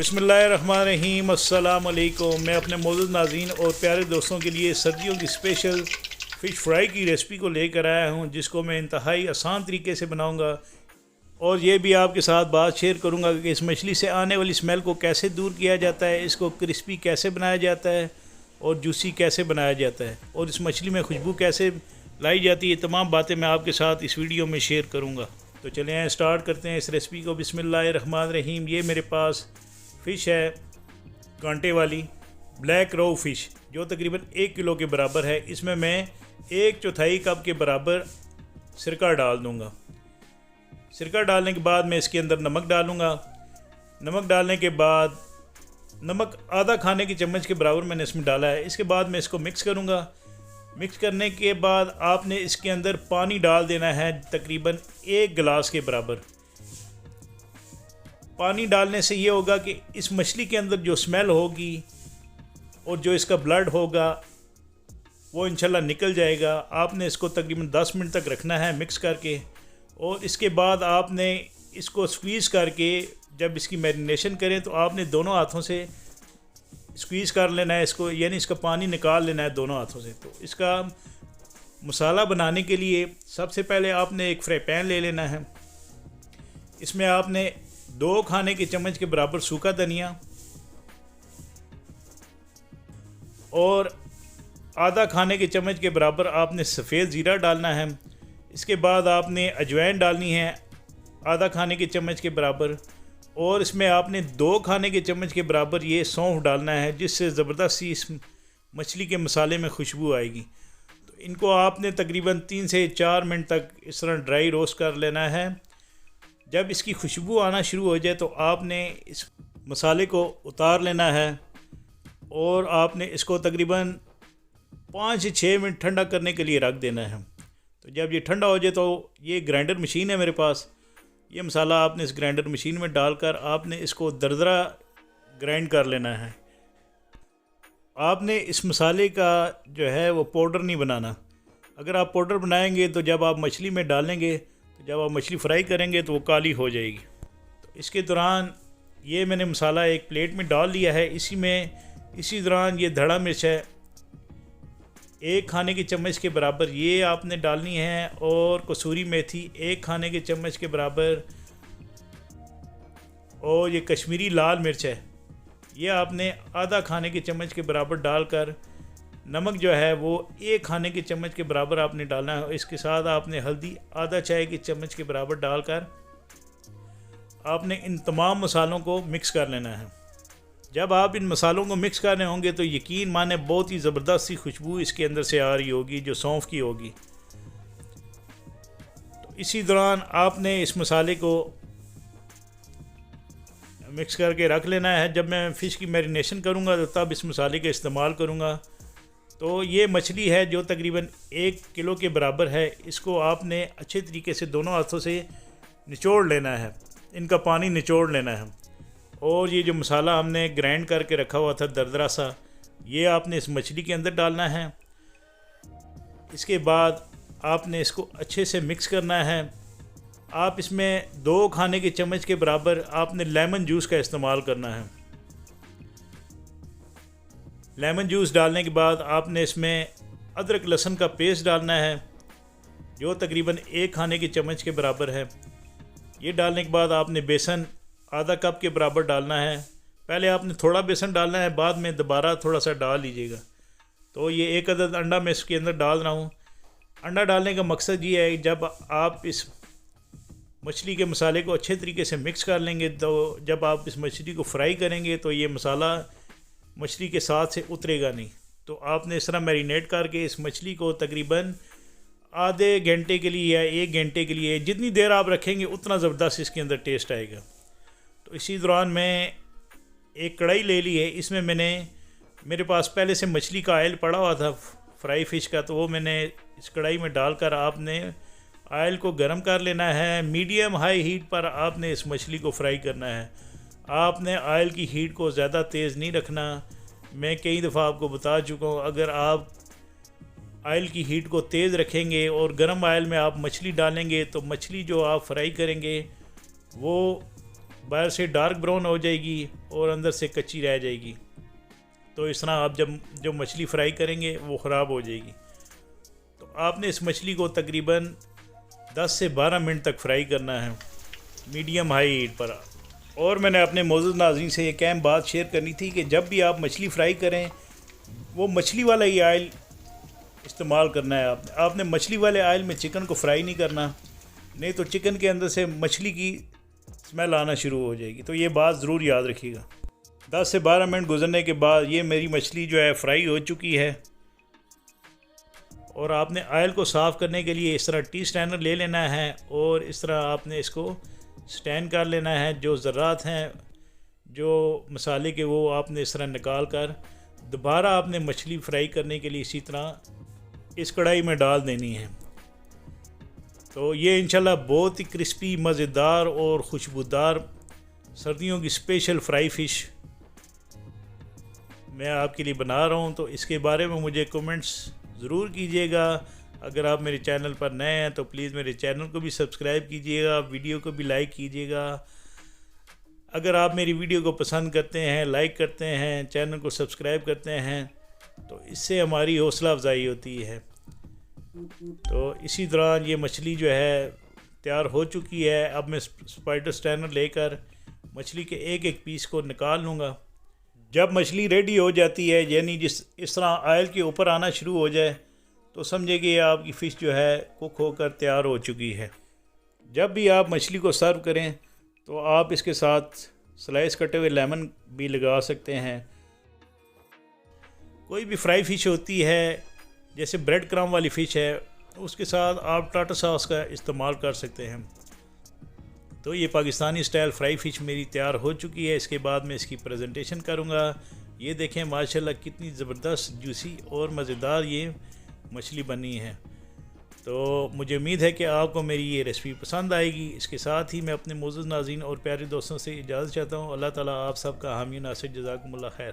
बिस्मिल्लाहिर्रहमानिर्रहीम, अस्सलाम वालेकुम। मैं अपने मौजूद नाज़रीन और प्यारे दोस्तों के लिए सर्दियों की स्पेशल फ़िश फ्राई की रेसिपी को लेकर आया हूं, जिसको मैं इंतहाई आसान तरीके से बनाऊंगा। और ये भी आपके साथ बात शेयर करूंगा कि इस मछली से आने वाली स्मेल को कैसे दूर किया जाता है, इसको क्रिस्पी कैसे बनाया जाता है और जूसी कैसे बनाया जाता है, और इस मछली में खुशबू कैसे लाई जाती है। तमाम बातें मैं आपके साथ इस वीडियो में शेयर करूँगा। तो चलें स्टार्ट करते हैं इस रेसिपी को। बिस्मिल्लाहिर्रहमानिर्रहीम। ये मेरे पास फ़िश है कांटे वाली ब्लैक रो फ़िश, जो तकरीबन 1 किलो के बराबर है। इसमें मैं 1/4 कप के बराबर सिरका डाल दूँगा। सिरका डालने के बाद मैं इसके अंदर नमक डालूँगा। नमक डालने के बाद नमक आधा खाने की चम्मच के बराबर मैंने इसमें डाला है। इसके बाद मैं इसको मिक्स करूँगा। मिक्स करने के बाद आपने इसके अंदर पानी डाल देना है तकरीबन 1 गिलास के बराबर। पानी डालने से ये होगा कि इस मछली के अंदर जो स्मेल होगी और जो इसका ब्लड होगा वो इंशाल्लाह निकल जाएगा। आपने इसको तकरीबन 10 मिनट तक रखना है मिक्स करके, और इसके बाद आपने इसको स्क्वीज़ करके जब इसकी मैरिनेशन करें तो आपने दोनों हाथों से स्क्वीज़ कर लेना है इसको, यानी इसका पानी निकाल लेना है दोनों हाथों से। तो इसका मसाला बनाने के लिए सबसे पहले आपने एक फ्राई पैन ले लेना है। इसमें आपने 2 खाने के चम्मच के बराबर सूखा धनिया और आधा खाने के चम्मच के बराबर आपने सफ़ेद ज़ीरा डालना है। इसके बाद आपने अजवाइन डालनी है आधा खाने के चम्मच के बराबर, और इसमें आपने 2 खाने के चम्मच के बराबर ये सौंफ डालना है, जिससे ज़बरदस्त सी इस मछली के मसाले में खुशबू आएगी। तो इनको आपने तकरीबन 3 से 4 मिनट तक इस तरह ड्राई रोस्ट कर लेना है। जब इसकी खुशबू आना शुरू हो जाए तो आपने इस मसाले को उतार लेना है और आपने इसको तकरीबन 5 से 6 मिनट ठंडा करने के लिए रख देना है। तो जब ये ठंडा हो जाए तो ये ग्राइंडर मशीन है मेरे पास, ये मसाला आपने इस ग्राइंडर मशीन में डालकर आपने इसको दरदरा ग्राइंड कर लेना है। आपने इस मसाले का जो है वो पाउडर नहीं बनाना। अगर आप पाउडर बनाएंगे तो जब आप मछली में डालेंगे, तो जब आप मछली फ्राई करेंगे तो वो काली हो जाएगी। तो इसके दौरान ये मैंने मसाला एक प्लेट में डाल लिया है। इसी दौरान ये धड़ा मिर्च है 1 खाने की चम्मच के बराबर ये आपने डालनी है, और कसूरी मेथी 1 खाने के चम्मच के बराबर, और ये कश्मीरी लाल मिर्च है ये आपने आधा खाने के चम्मच के बराबर डालकर, नमक जो है वो 1 खाने के चम्मच के बराबर आपने डालना है। इसके साथ आपने हल्दी आधा चाय की चम्मच के बराबर डालकर आपने इन तमाम मसालों को मिक्स कर लेना है। जब आप इन मसालों को मिक्स कर रहे होंगे तो यकीन माने बहुत ही ज़बरदस्त सी खुशबू इसके अंदर से आ रही होगी, जो सौंफ की होगी। तो इसी दौरान आपने इस मसाले को मिक्स करके रख लेना है। जब मैं फ़िश की मैरिनेशन करूँगा तो तब इस मसाले का इस्तेमाल करूँगा। तो ये मछली है जो तकरीबन 1 किलो के बराबर है। इसको आपने अच्छे तरीके से दोनों हाथों से निचोड़ लेना है, इनका पानी निचोड़ लेना है। और ये जो मसाला हमने ग्राइंड करके रखा हुआ था दरदरा सा, ये आपने इस मछली के अंदर डालना है। इसके बाद आपने इसको अच्छे से मिक्स करना है। आप इसमें 2 खाने के चम्मच के बराबर आपने लेमन जूस का इस्तेमाल करना है। लेमन जूस डालने के बाद आपने इसमें अदरक लहसुन का पेस्ट डालना है, जो तकरीबन 1 खाने के चम्मच के बराबर है। ये डालने के बाद आपने बेसन आधा कप के बराबर डालना है। पहले आपने थोड़ा बेसन डालना है, बाद में दोबारा थोड़ा सा डाल लीजिएगा। तो ये 1 अदद अंडा मैं इसके अंदर डाल रहा हूँ। अंडा डालने का मकसद ये है कि जब आप इस मछली के मसाले को अच्छे तरीके से मिक्स कर लेंगे तो जब आप इस मछली को फ्राई करेंगे तो ये मसाला मछली के साथ से उतरेगा नहीं। तो आपने इस तरह मैरिनेट करके इस मछली को तकरीबन आधे घंटे के लिए या 1 घंटे के लिए, जितनी देर आप रखेंगे उतना ज़बरदस्त इसके अंदर टेस्ट आएगा। तो इसी दौरान मैं एक कढ़ाई ले ली है। इसमें मेरे पास पहले से मछली का ऑयल पड़ा हुआ था फ्राई फ़िश का, तो वो मैंने इस कढ़ाई में डालकर आपने ऑयल को गर्म कर लेना है। मीडियम हाई हीट पर आपने इस मछली को फ्राई करना है। आपने ऑयल की हीट को ज़्यादा तेज़ नहीं रखना। मैं कई दफ़ा आपको बता चुका हूँ, अगर आप ऑयल की हीट को तेज़ रखेंगे और गर्म ऑयल में आप मछली डालेंगे तो मछली जो आप फ्राई करेंगे वो बाहर से डार्क ब्राउन हो जाएगी और अंदर से कच्ची रह जाएगी। तो इस तरह आप जब जो मछली फ्राई करेंगे वो ख़राब हो जाएगी। तो आपने इस मछली को तकरीबन 10 से 12 मिनट तक फ्राई करना है मीडियम हाई हीट पर। और मैंने अपने मौजूद नाज़रीन से एक अहम बात शेयर करनी थी कि जब भी आप मछली फ्राई करें वो मछली वाला ही आयल इस्तेमाल करना है। आपने मछली वाले आयल में चिकन को फ्राई नहीं करना, नहीं तो चिकन के अंदर से मछली की स्मेल आना शुरू हो जाएगी। तो ये बात ज़रूर याद रखिएगा। 10 से 12 मिनट गुजरने के बाद ये मेरी मछली जो है फ्राई हो चुकी है। और आपने आयल को साफ़ करने के लिए इस तरह टी स्टैंडर ले लेना है और इस तरह आपने इसको स्टैंड कर लेना है। जो ज़रात हैं जो मसाले के वो आपने इस तरह निकाल कर दोबारा आपने मछली फ्राई करने के लिए इसी तरह इस कढ़ाई में डाल देनी है। तो ये इंशाल्लाह बहुत ही क्रिस्पी, मज़ेदार और खुशबूदार सर्दियों की स्पेशल फ्राई फ़िश मैं आपके लिए बना रहा हूँ। तो इसके बारे में मुझे कमेंट्स ज़रूर कीजिएगा। अगर आप मेरे चैनल पर नए हैं तो प्लीज़ मेरे चैनल को भी सब्सक्राइब कीजिएगा, वीडियो को भी लाइक कीजिएगा। अगर आप मेरी वीडियो को पसंद करते हैं, लाइक करते हैं, चैनल को सब्सक्राइब करते हैं तो इससे हमारी हौसला अफजाई होती है। तो इसी दौरान ये मछली जो है तैयार हो चुकी है। अब मैं स्पाइडर स्टैनर लेकर मछली के एक एक पीस को निकाल लूँगा। जब मछली रेडी हो जाती है, यानी इस तरह आयल के ऊपर आना शुरू हो जाए, तो समझिए कि आपकी फ़िश जो है कुक होकर तैयार हो चुकी है। जब भी आप मछली को सर्व करें तो आप इसके साथ स्लाइस कटे हुए लेमन भी लगा सकते हैं। कोई भी फ्राई फ़िश होती है, जैसे ब्रेड क्रम्ब वाली फ़िश है, उसके साथ आप टाटा सॉस का इस्तेमाल कर सकते हैं। तो ये पाकिस्तानी स्टाइल फ्राई फ़िश मेरी तैयार हो चुकी है। इसके बाद मैं इसकी प्रेजेंटेशन करूँगा। ये देखें माशाल्लाह कितनी ज़बरदस्त, जूसी और मज़ेदार ये मछली बनी है। तो मुझे उम्मीद है कि आपको मेरी ये रेसिपी पसंद आएगी। इसके साथ ही मैं अपने मौजूद नाज़रीन और प्यारे दोस्तों से इजाज़त चाहता हूँ। अल्लाह ताला आप सबका हामी नासिर, जज़ाकुमुल्लाह खैर।